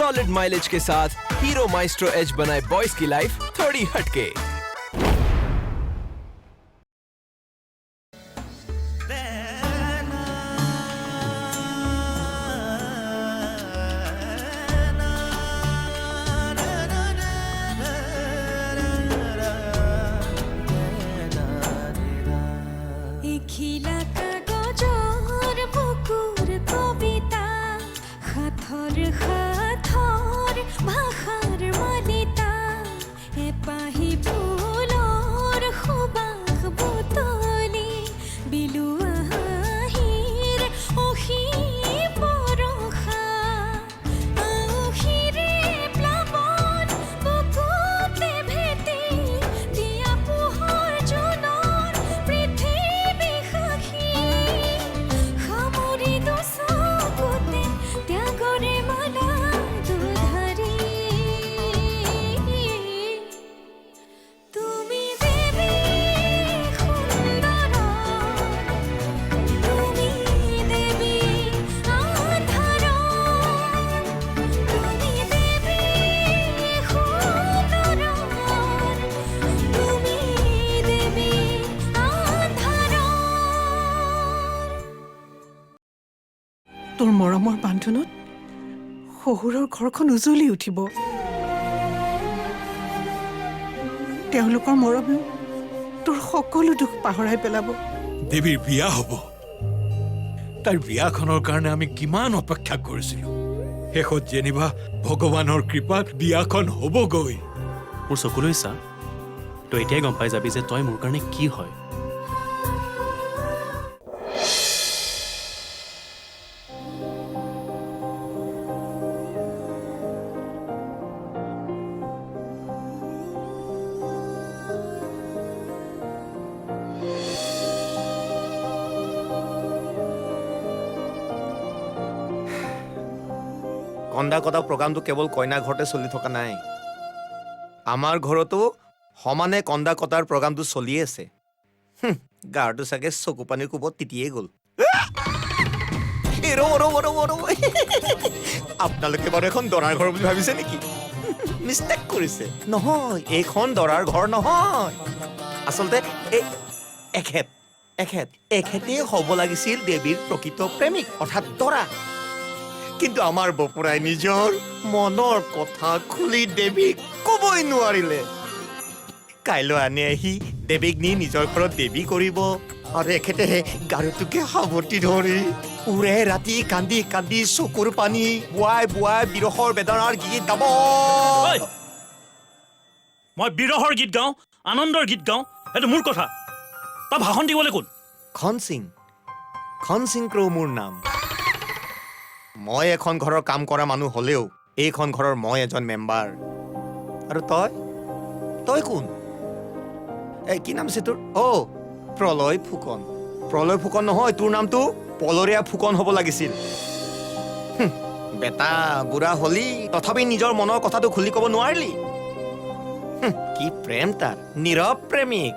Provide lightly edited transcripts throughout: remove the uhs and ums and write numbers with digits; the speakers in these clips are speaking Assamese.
सॉलिड माइलेज के साथ हीरो माइस्ट्रो एज बनाए बॉयज की लाइफ थोड़ी हटके। তোৰ মৰমৰ বান্ধোনত শহুৰৰ ঘৰখন উজ্বলি উঠিব। তেওঁলোকৰ মৰমেও তোৰ সকলো দুখ পাহৰাই পেলাব। দেৱীৰ বিয়া হ'ব। তাইৰ বিয়াখনৰ কাৰণে আমি কিমান অপেক্ষা কৰিছিলো। শেষত যেনিবা ভগৱানৰ কৃপাত বিয়াখন হ'বগৈ। মোৰ চকুলৈ চা, তই এতিয়াই গম পাই যাবি যে তই মোৰ কাৰণে কি হয়। কন্দা কটা প্ৰগ্ৰামটো কেৱল কইনা ঘৰতে চলি থকা নাই, আমাৰ ঘৰতো সমানে কন্দা কটাৰ প্ৰগ্ৰামটো চলি আছে। গাৰটো চাগে চকু পানীৰ কোবত তিতিয়ে গ'ল। আপোনালোকে বাৰু এখন দৰাৰ ঘৰ বুলি ভাবিছে নেকি? মিষ্টেক কৰিছে। নহয়, এইখন দৰাৰ ঘৰ নহয়। আচলতে এখেতেই হ'ব লাগিছিল দেৱীৰ প্ৰকৃত প্ৰেমিক অৰ্থাৎ দৰা। কিন্তু আমাৰ বপুৰাই নিজৰ মনৰ কথা খুলি দেৱীক ক'বই নোৱাৰিলে। কাইলৈ আনি আহি দেৱীক নি নিজৰ ঘৰত দেৱী কৰিব আৰু এখেতে গাৰুটোকে সাৱটি ধৰি উৰে ৰাতি কান্দি কান্দি চকুৰ পানী বুৱাই বুৱাই বিৰহৰ বেদনাৰ গীত গাব। মই বিৰহৰ গীত গাওঁ, আনন্দৰ গীত গাওঁ, সেইটো মোৰ কথা। তই ভাষণ দিবলৈ কোন? খনসিং ক্ৰো মোৰ নাম। মই এখন ঘৰৰ কাম কৰা মানুহ হ'লেও এইখন ঘৰৰ মই এজন মেম্বাৰ। আৰু তই কোন? কি নাম আছে তোৰ? প্ৰলয় ফুকন। প্ৰলয় ফুকন নহয়, তোৰ নামটো পলৰীয়া ফুকন হ'ব লাগিছিল। বেটা বুঢ়া হলি তথাপি নিজৰ মনৰ কথাটো খুলি ক'ব নোৱাৰিলি। কি প্ৰেম তাৰ, নীৰৱ প্ৰেমিক।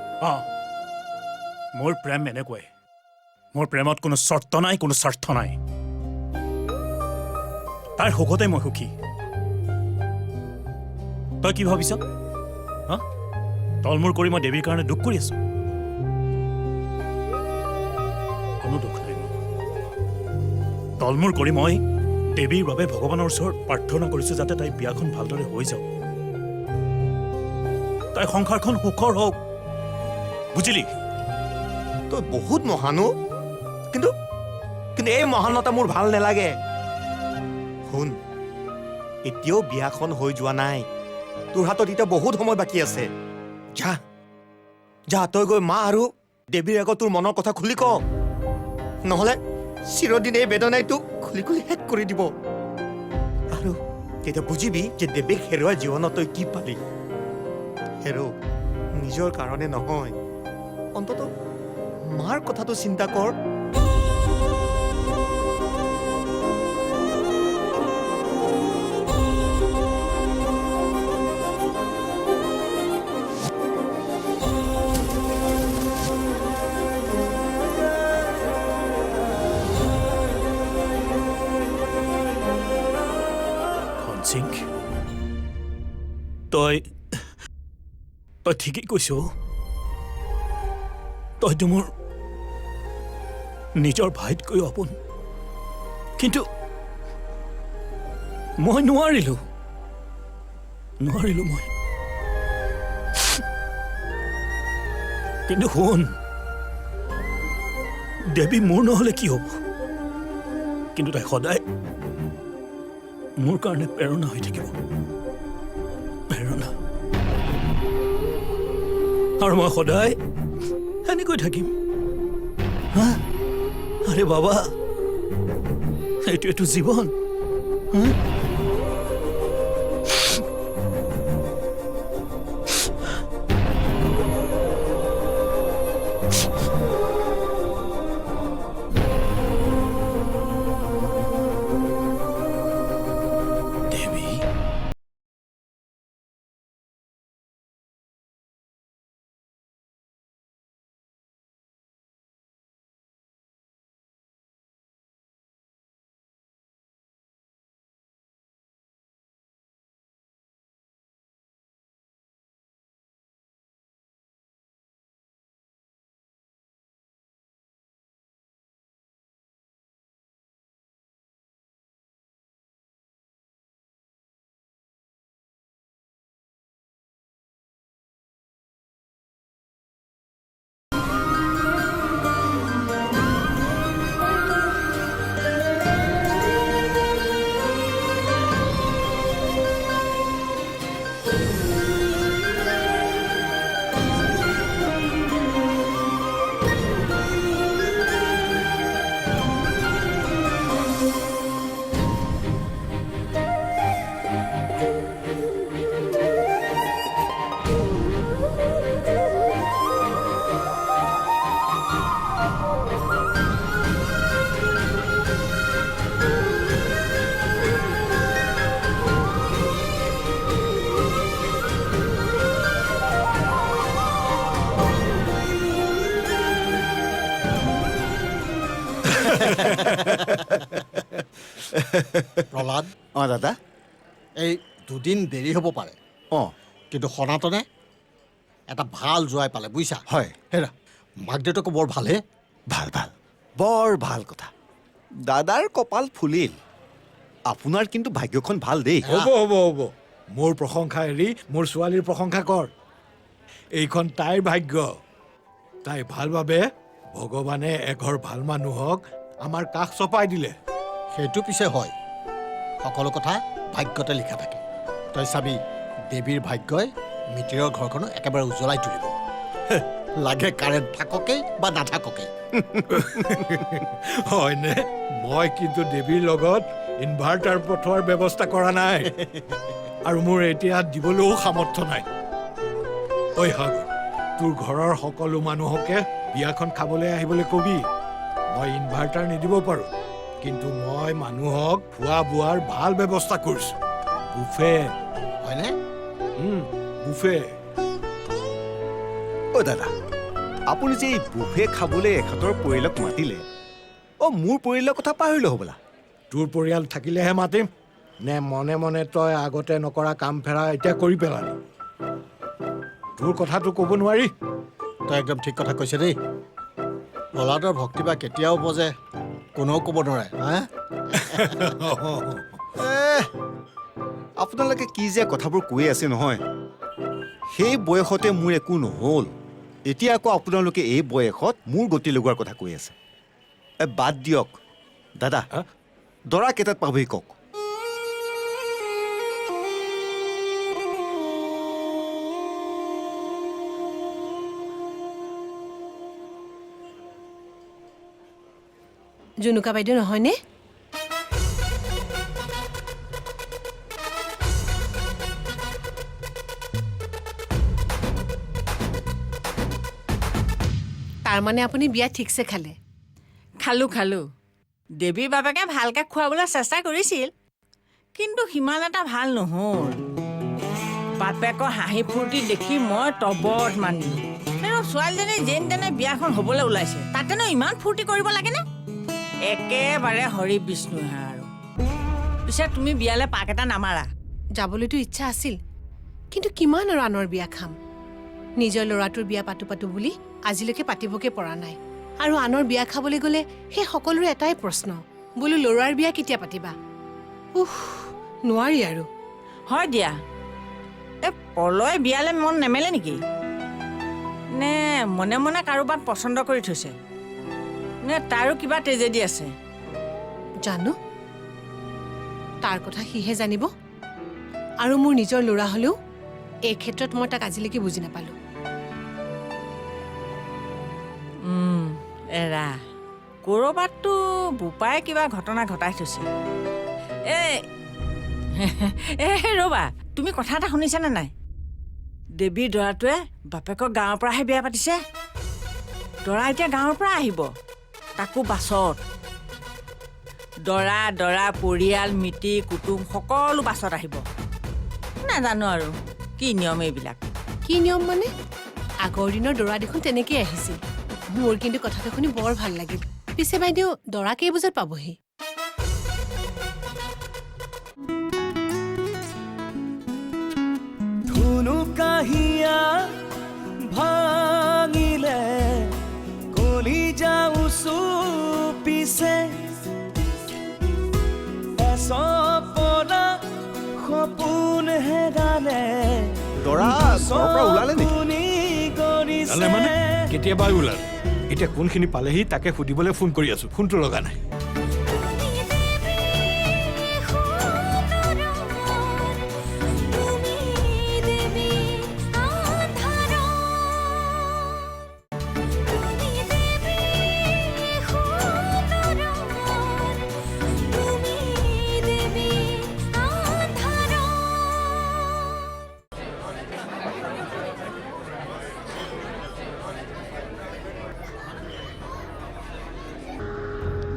মোৰ প্ৰেম এনেকুৱাই। মোৰ প্ৰেমত কোনো চৰ্ত নাই, কোনো স্বাৰ্থ নাই। তাইৰ সুখতে মই সুখী। তই কি ভাবিছ? তলমূৰ কৰি মই দেৱীৰ কাৰণে দুখ কৰি আছো? কোনো দুখ নাই। তলমূৰ কৰি মই দেৱীৰ বাবে ভগৱানৰ ওচৰত প্ৰাৰ্থনা কৰিছো যাতে তাইৰ বিয়াখন ভালদৰে হৈ যাওক, তাইৰ সংসাৰখন সুখৰ হওক। বুজিলি? তই বহুত মহানো, কিন্তু এই মহানতা মোৰ ভাল নালাগে। শুন, এতিয়াও বিয়াখন হৈ যোৱা নাই। তোৰ হাতত এতিয়া বহুত সময় বাকী আছে। যা তই গৈ মা আৰু দেৱীৰ আগত তোৰ মনৰ কথা খুলি ক, নহ'লে চিৰদিন এই বেদনাই তোক খুলি খুলি শেষ কৰি দিব। আৰু তেতিয়া বুজিবি যে দেৱীক হেৰুৱা জীৱনত তই কি পালি। নিজৰ কাৰণে নহয়, অন্তত মাৰ কথাটো চিন্তা কৰ। সিং তই ঠিকেই কৈছ তইতো মোৰ নিজৰ ভাইতকৈ আপোন কিন্তু মই নোৱাৰিলো মই কিন্তু শুন দেৱী মোৰ নহ'লে কি হ'ব কিন্তু তাই সদায় মোৰ কাৰণে প্ৰেৰণা হৈ থাকিব প্ৰেৰণা আৰু মই সদায় এনেকৈ থাকিম হা আৰে বাবা এইটোৱেতো জীৱন হা প্ৰহ্লাদ অঁ দাদা এই দুদিন দেৰি হ'ব পাৰে অঁ কিন্তু সনাতনে এটা ভাল জোৱাই পালে বুজিছা হয় হেৰা মাক দেউতাকো বৰ ভালহে ভাল বৰ ভাল কথা দাদাৰ কপাল ফুলিল আপোনাৰ কিন্তু ভাগ্যখন ভাল দেই হ'ব মোৰ প্ৰশংসা এৰি মোৰ ছোৱালীৰ প্ৰশংসা কৰ এইখন তাইৰ ভাগ্য তাই ভাল বাবে ভগৱানে এঘৰ ভাল মানুহক আমাৰ কাষ চপাই দিলে সেইটো পিছে হয় সকলো কথা ভাগ্যতে লিখা থাকে তই চাবি দেৱীৰ ভাগ্যই মিতিৰৰ ঘৰখনো একেবাৰে উজ্বলাই তুলিব লাগে কাৰেণ্ট থাককেই বা নাথাককেই হয়নে মই কিন্তু দেৱীৰ লগত ইনভাৰ্টাৰ পঠোৱাৰ ব্যৱস্থা কৰা নাই আৰু মোৰ এতিয়া দিবলৈও সামৰ্থ্য নাই ঐ সাগৰ তোৰ ঘৰৰ সকলো মানুহকে বিয়াখন খাবলৈ আহিবলৈ কবি মই ইনভাৰ্টাৰ নিদিব পাৰোঁ কিন্তু মই মানুহক খোৱা বোৱাৰ ভাল ব্যৱস্থা কৰিছোঁ বুফে হয়নে বুফে অ' দাদা আপুনি যে এই বুফে খাবলৈ এখেতৰ পৰিয়ালক মাতিলে অ' মোৰ পৰিয়ালৰ কথা পাহৰিলে হ'বলা তোৰ পৰিয়াল থাকিলেহে মাতিম নে মনে মনে তই আগতে নকৰা কাম ফেৰা এতিয়া কৰি পেলালি তোৰ কথাটো ক'ব নোৱাৰি তই একদম ঠিক কথা কৈছে দেই প্ৰহ্লাদৰ ভক্তি বা কেতিয়াও বজে কোনেও ক'ব নোৱাৰে হা আপোনালোকে কি যে কথাবোৰ কৈ আছে নহয় সেই বয়সতে মোৰ একো নহ'ল এতিয়া আকৌ আপোনালোকে এই বয়সত মোৰ গতি লগোৱাৰ কথা কৈ আছে বাদ দিয়ক দাদা দৰা কেইটাত পাবহি কওক জুনুকা বাইদেউ নহয়নে তাৰমানে আপুনি বিয়া ঠিকছে খালে খালো দেৱীৰ বাপেকে ভালকৈ খুৱাবলৈ চেষ্টা কৰিছিল কিন্তু সিমান এটা ভাল নহ'ল বাপেকৰ হাঁহি ফূৰ্তি দেখি মই তবত মানিলোঁ ছোৱালীজনী যেন তেনে বিয়াখন হ'বলৈ ওলাইছে তাতেনো ইমান ফূৰ্তি কৰিব লাগেনে একেবাৰে হৰি বিষ্ণুহে আৰু পিছে তুমি বিয়ালৈ পাক এটা নামাৰা যাবলৈতো ইচ্ছা আছিল, কিন্তু কিমান আৰু আনৰ বিয়া খাম। নিজৰ ল'ৰাটোৰ বিয়া পাতো বুলি আজিলৈকে পাতিবকে পৰা নাই। আৰু আনৰ বিয়া খাবলৈ গ'লে সেই সকলোৰে এটাই প্ৰশ্ন, বোলো ল'ৰাৰ বিয়া কেতিয়া পাতিবা? নোৱাৰি আৰু। হয় দিয়া, এই পলয় বিয়ালে মন নেমেলে নেকি? নে মনে মনে কাৰোবাক পচন্দ কৰি থৈছে, নে তাৰো কিবা ট্ৰেজেডি আছে? জানো, তাৰ কথা সিহে জানিব। আৰু মোৰ নিজৰ ল'ৰা হ'লেও এই ক্ষেত্ৰত মই তাক আজিলৈকে বুজি নাপালোঁ। এৰা, ক'ৰবাততো বোপাই কিবা ঘটনা ঘটাই থৈছে। ৰ'বা, তুমি কথা এটা শুনিছানে নাই? দেৱীৰ দৰাটোৱে বাপেকক গাঁৱৰ পৰাহে বিয়া পাতিছে। দৰা এতিয়া গাঁৱৰ পৰা আহিব, তাকো বাছত। দৰা পৰিয়াল, মিতিৰ কুটুম সকলো বাছত আহিব। নাজানো আৰু কি নিয়ম এইবিলাক। কি নিয়ম মানে? আগৰ দিনৰ দৰা দেখোন তেনেকেই আহিছিল। মোৰ কিন্তু কথাটো শুনি বৰ ভাল লাগিল। পিছে বাইদেউ, দৰা কেই বজাত পাবহি? ধুনু কাহিয়া ভাঙিলে কলি যাও পিছে এসপনা সপোন হেৰালে দৰা ঘৰৰ পৰা ওলালে নেকি? ওলালে মানে কেতিয়াবাই ওলালে। এতিয়া কোনখিনি পালেহি তাকে সুধিবলৈ ফোন কৰি আছো, ফোনটো লগা নাই।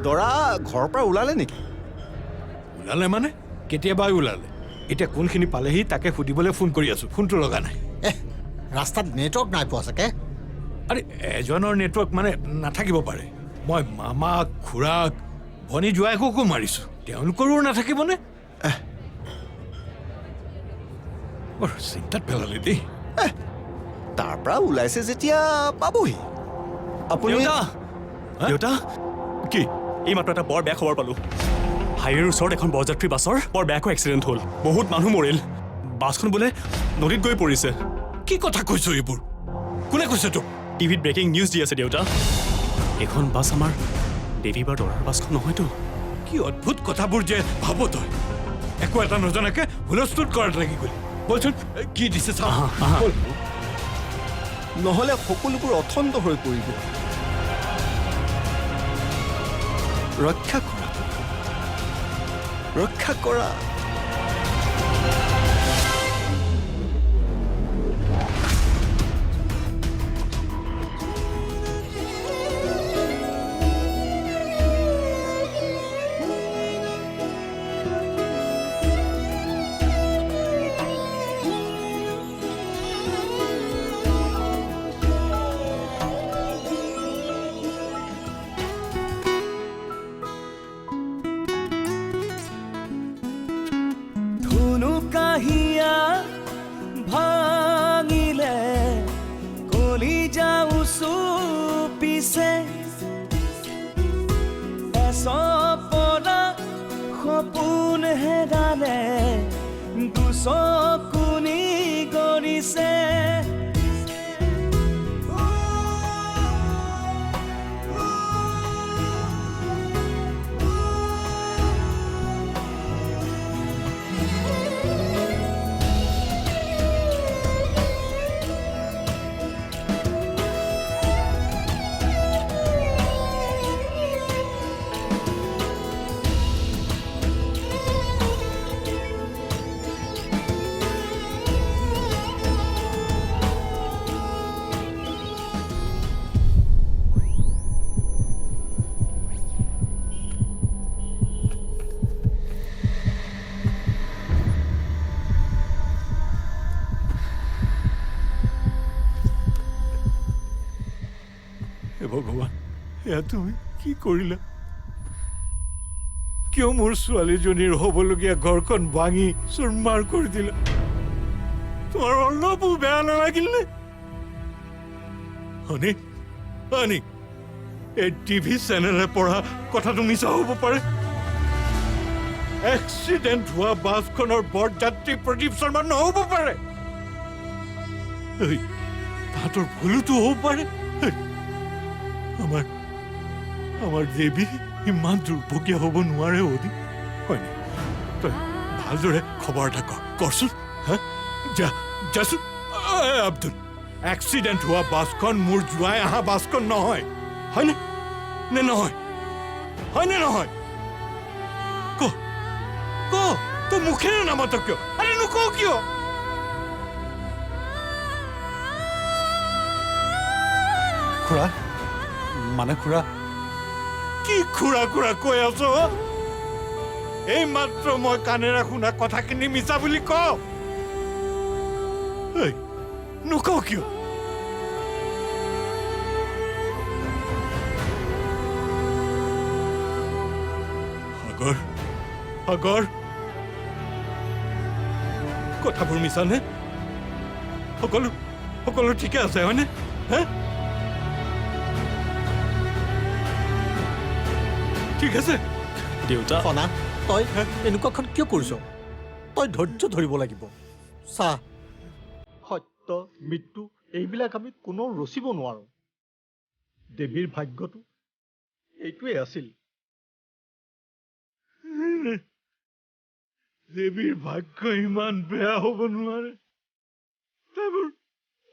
দৰা ঘৰৰ পৰা ওলালে নেকি? ওলালে মানে কেতিয়াবাই ওলালে। এতিয়া কোনখিনি পালেহি তাকে সুধিবলৈ ফোন কৰি আছো, ফোনটো লগা নাই। ৰাস্তাত নেটৱৰ্ক নাই পোৱা চাগে। আৰে এজনৰ নেটৱৰ্ক মানে নাথাকিব পাৰে। মই মামাক, খুৰাক, ভনী জোৱাইকো মাৰিছো, তেওঁলোকৰো নাথাকিবনে? বৰ চিন্তাত পেলালে দেই। তাৰ পৰা ওলাইছে যেতিয়া পাবহি। আপুনি দেউতা, কি এই মাত্ৰ এটা বৰ বেয়া খবৰ পালোঁ। হাইৱেৰ ওচৰত এখন বৰযাত্ৰী বাছৰ বৰ বেয়াকৈ এক্সিডেণ্ট হ'ল। বহুত মানুহ মৰিল। বাছখন বোলে নদীত গৈ পৰিছে। কি কথা কৈছো এইবোৰ? কোনে কৈছে তোক? টিভিত ব্ৰেকিং নিউজ দি আছে দেউতা। এইখন বাছ আমাৰ দেৱী বা দৰাৰ বাছখন নহয়তো। কি অদ্ভুত কথাবোৰ যে ভাব তই। একো এটা নজনাকে হুলস্থুল কৰাত লাগি গলি। বলচোন কি দিছে চাওঁ। নহ'লে সকলোবোৰ অথণ্ড হৈ পৰিব। ৰক্ষা কৰা, ৰক্ষা কৰা। কাহিয়া ভাঙিলে কলি যাও পিছে এসপনা সপোন হেৰালে দুচকুনি গৰিছে। ভগৱান, এয়া তুমি কি কৰিলা? কিয় মোৰ ছোৱালীজনীৰ হ'বলগীয়া ঘৰখন ভাঙি চুৰমাৰ কৰি দিলা? তোমাৰ অলপো বেয়া নালাগিল নে? হনি হনি এই টিভি চেনেলে পঢ়া কথাটো মিছা হ'ব পাৰে। এক্সিডেণ্ট হোৱা বাছখনৰ বৰযাত্ৰী প্ৰদীপ শৰ্মা নহ'ব পাৰে। তাহাঁতৰ ভুলতো হ'ব পাৰে। আমাৰ দেৱী ইমান দুৰ্ভগীয়া হ'ব নোৱাৰে অদি। হয়নে? তই ভালদৰে খবৰ এটা কৰচোন। হা যাচোন। আব্দুল, এক্সিডেণ্ট হোৱা বাছখন মোৰ জোৱাই অহা বাছখন নহয়, হয়নে নে নহয়? হয়নে নহয়? ক তই মুখেৰে নামাত কিয়? আৰে নকওঁ কিয়? খুৰা মানে খুৰা কি খুৰা কৈ আছ? এই মাত্ৰ মই কাণেৰে শুনা কথাখিনি মিছা বুলি ক। নকওঁ কিয়? সাগৰ কথাবোৰ মিছা নে? সকলো ঠিকে আছে হয়নে? হে ঠিক আছে। দেউতা কণা, তই এনেকুৱাখন কিয় কৰিছ? তই ধৈৰ্য ধৰিব লাগিব। চা, সত্য মৃত্যু এইবিলাক আমি কোনেও ৰচিব নোৱাৰো। দেৱীৰ ভাগ্যটো এইটোৱেই আছিল। দেৱীৰ ভাগ্য ইমান বেয়া হ'ব নোৱাৰে।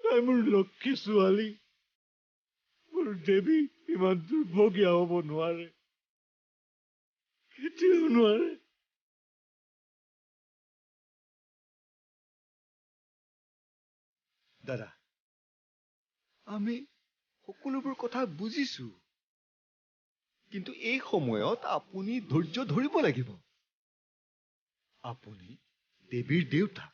তাই মোৰ লক্ষী ছোৱালী। মোৰ দেৱী ইমান দুৰ্ভগীয়া হ'ব নোৱাৰে, কেতিয়াও নোৱাৰে। দাদা, আমি সকলোবোৰ কথা বুজিছো, কিন্তু এই সময়ত আপুনি ধৈৰ্য ধৰিব লাগিব। আপুনি দেৱীৰ দেউতাক।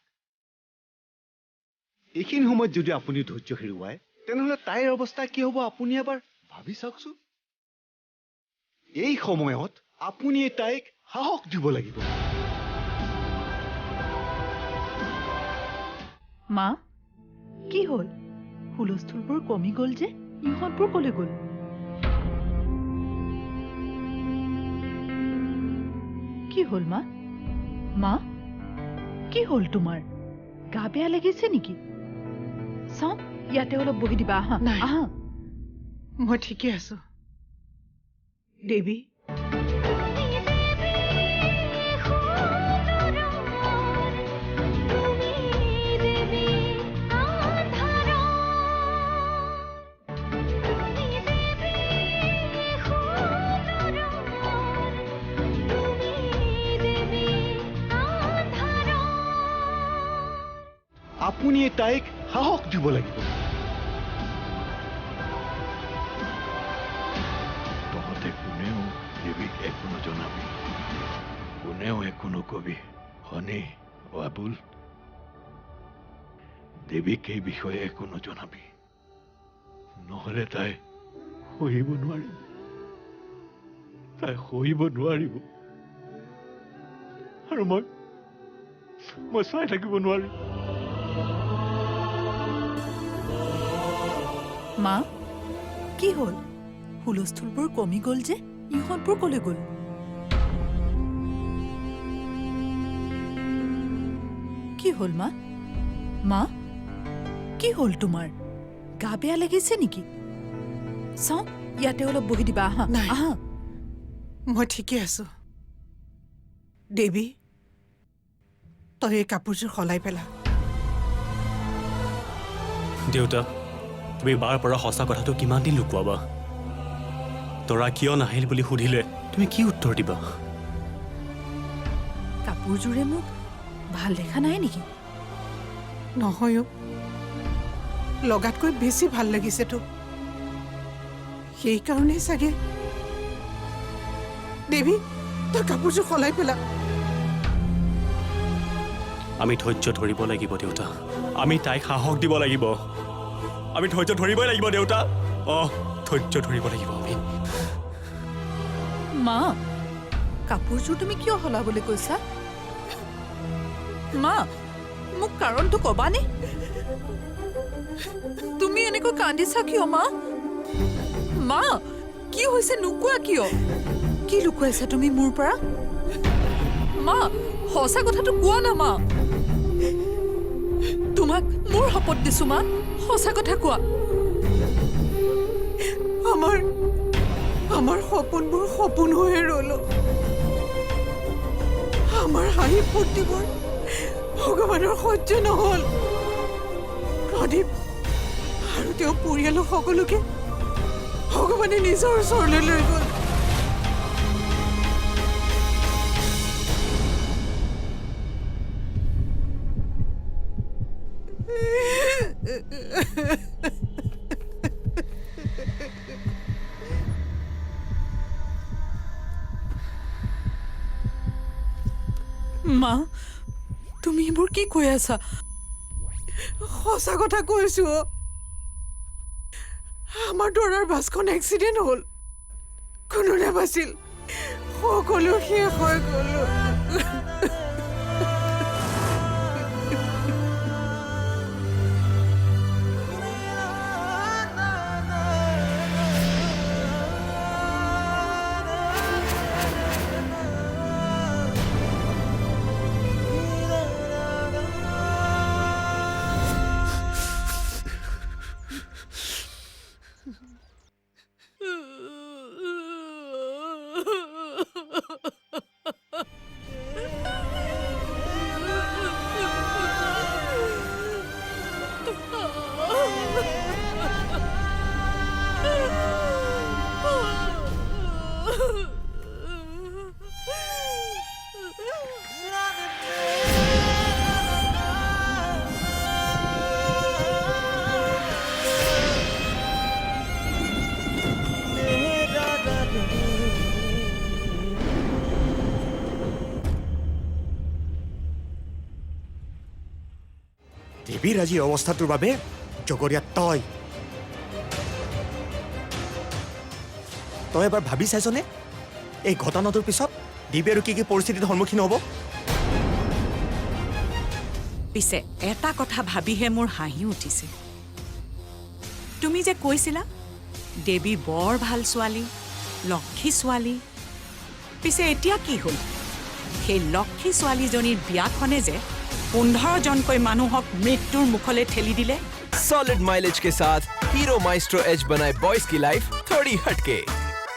এইখিনি সময়ত যদি আপুনি ধৈৰ্য হেৰুৱায়, তেনেহ'লে তাইৰ অৱস্থা কি হ'ব আপুনি এবাৰ ভাবি চাওকচোন। এই সময়ত আপুনি তাইক সাহস দিব লাগিব। মা, কি হ'ল? হুলস্থুলবোৰ কমি গ'ল যে, ইহঁতবোৰ ক'লৈ গ'ল? কি হ'ল মা? মা, কি হ'ল তোমাৰ? গা বেয়া লাগিছে নেকি? চাওঁ, ইয়াতে অলপ বহি দিবা। আহা আহা। মই ঠিকে আছো। দেৱী, আপুনি তাইক সাহস দিব লাগিব। তহঁতে কোনেও দেৱীক একো নজনাবি, কোনেও একো নকবি। হনি আবুল, দেৱীক এই বিষয়ে একো নজনাবি, নহ'লে তাই সহিব নোৱাৰিব। আৰু মই চাই থাকিব নোৱাৰিম। মা, কি হ'ল? হুলস্থুলবোৰ কমি গ'ল যে, ইহঁতবোৰ ক'লৈ গ'ল? কি হ'ল মা? মা, কি হ'ল তোমাৰ? গা বেয়া লাগিছে নেকি? চাওঁ, ইয়াতে অলপ বহি দিবা। আহা আহা। মই ঠিকে আছো। দেৱী, তই এই কাপোৰযোৰ সলাই পেলা। দেউতা, তুমি বাৰ পৰা সঁচা কথাটো কিমান দিন লুকুৱাবা? তৰা কিয় নাহিল বুলি সুধিলে তুমি কি উত্তৰ দিবা? কাপোৰযোৰে মোক ভাল দেখা নাই নেকি? নহয়, লগাতকৈ বেছি ভাল লাগিছে তোক। সেইকাৰণেই চাগে। দেৱী, তই কাপোৰযোৰ সলাই পেলা। আমি ধৈৰ্য ধৰিব লাগিব দেউতা। আমি তাইক সাহস দিব লাগিব। আমি ধৈৰ্য ধৰিবই লাগিব দেউতা। ধৈৰ্য ধৰিব লাগিব আমি। মা, কাপোৰযোৰ তুমি কিয় সলাবলৈ কৈছা মা মোক কাৰণটো কবানে তুমি এনেকৈ কান্দিছা কিয় মা মা কি হৈছে নোকোৱা কিয় কি লুকুৱাইছা তুমি মোৰ পৰা মা সঁচা কথাটো কোৱা না মা তোমাক মোৰ শপত দিছো মা সঁচা কথা কোৱা আমাৰ সপোনবোৰ সপোন হৈয়ে ৰ'ল আমাৰ হাঁহি ফূৰ্তিবোৰ ভগৱানৰ সহ্য নহ'ল প্ৰদীপ আৰু তেওঁ পৰিয়ালৰ সকলোকে ভগৱানে নিজৰ ওচৰলৈ লৈ গ'ল মা তুমি এইবোৰ কি কৈ আছা সঁচা কথা কৈছো আমাৰ দৰাৰ বাছখন এক্সিডেণ্ট হ'ল কোনো নাবাছিল সকলো শেষ হৈ গ'ল দেৱীৰ আজি অৱস্থাটোৰ বাবে জগৰীয়া তই এবাৰ ভাবি চাইছনে এই ঘটনাটোৰ পিছত দেৱী আৰু কি পৰিস্থিতিৰ সন্মুখীন হ'ব পিছে এটা কথা ভাবিহে মোৰ হাঁহি উঠিছে তুমি যে কৈছিলা দেৱী বৰ ভাল ছোৱালী লক্ষী ছোৱালী পিছে এতিয়া কি হ'ল সেই লক্ষী ছোৱালীজনীৰ বিয়াখনে যে 15 जनকৈ মানুহক মৃত্যুৰ মুখলৈ ঠেলি দিলে सॉलिड माइलेज के साथ हीरो माइस्ट्रो एज बनाए बॉयज की लाइफ थोड़ी हटके